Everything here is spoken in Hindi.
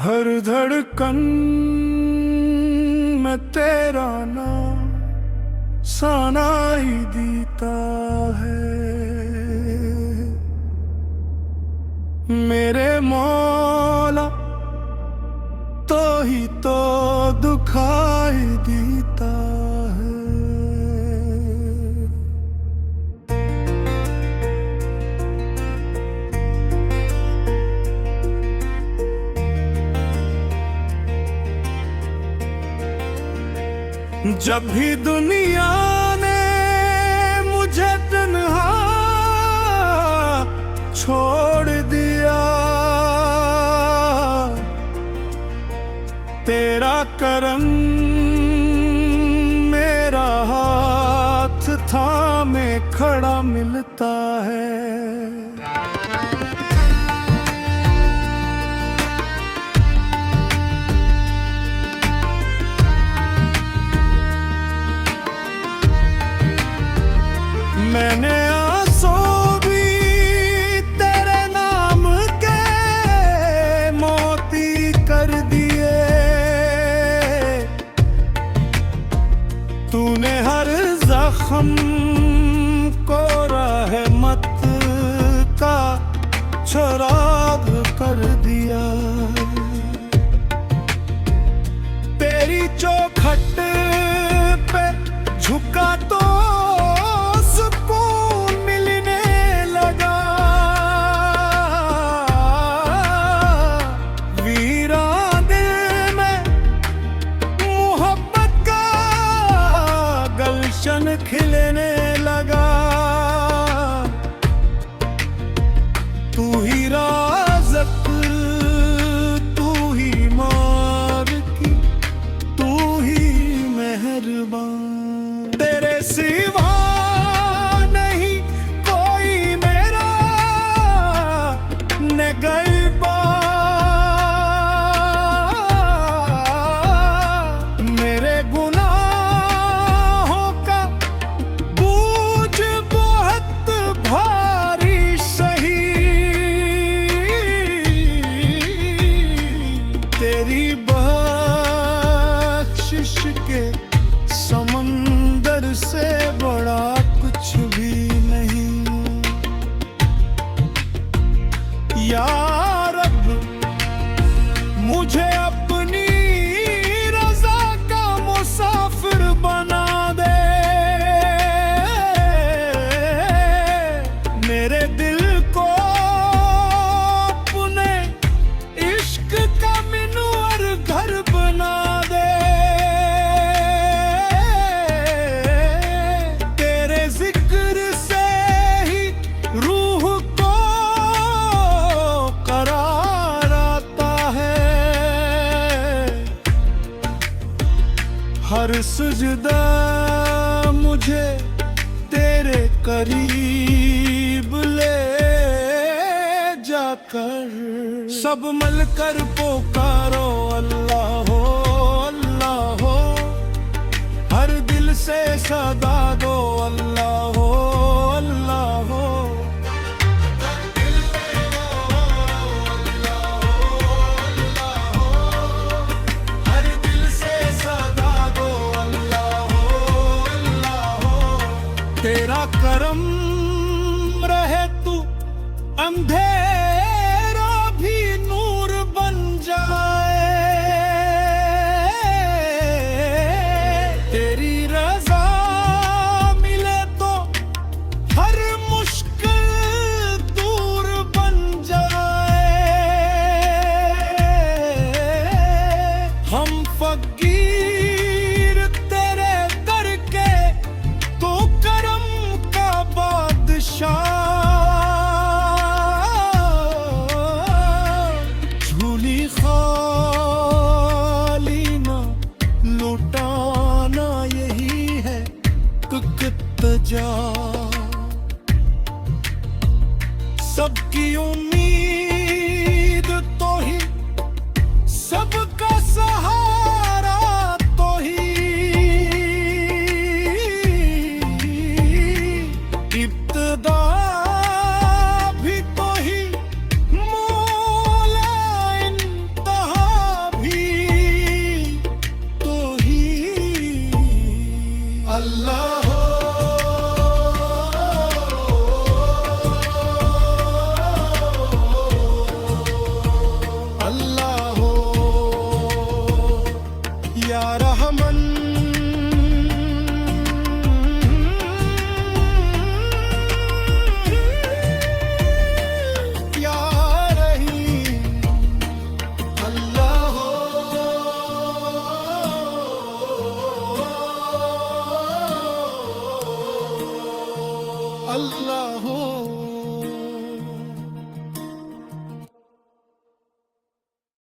हर धड़कन में तेरा नाम सनाई देता है। मेरे मौला तो ही तो दुखाई देता है। जब भी दुनिया ने मुझे तन्हा छोड़ दिया, तेरा करम मेरा हाथ थामे खड़ा मिलता है। मैंने आंसू भी तेरे नाम के मोती कर दिए। तूने हर जख्म को रहमत का शराब कर दिया। तेरी चौखट पे झुका तो सुकून मिलने लगा। वीरान दिल में मोहब्बत का गलशन खिलने लगा। तू ही राज़क़, तू ही मालिक, तू ही मेहरबान। तेरे सिवा नहीं कोई मेरा निगहबान। मेरे गुनाहों का बोझ बहुत भारी सही। तेरी बख्शिश के समंदर से बड़ा कुछ भी नहीं। या रब, मुझे अपनी रज़ा का मुसाफिर बना दे। मेरे दिल को अपने इश्क का मिनवर घर बना दे। तेरे जिक्र से ही रूह को करार आता है। हर सुजदा मुझे तेरे करीब ले जाकर। सब मिलकर पुकारो अल्लाह हो, अल्लाह हो। हर दिल से सदा दो अल्लाह हो, अल्लाह हो। हर दिल से सदा दो अल्लाह हो, अल्लाह हो। तेरा करम रहे तू अंधेरा भी नूर बन जाए। तेरी रज़ा मिले तो हर मुश्किल दूर बन जाए। हम फकीर तेरे दर के, तो करम का बादशाह। झूली खाली ना लुटाना, यही है इल्तिजा। सबकी उम्मीद तो ही, सबका सहारा तो ही। इब्तिदा भी तो ही, मौला इंतहा अल्लाह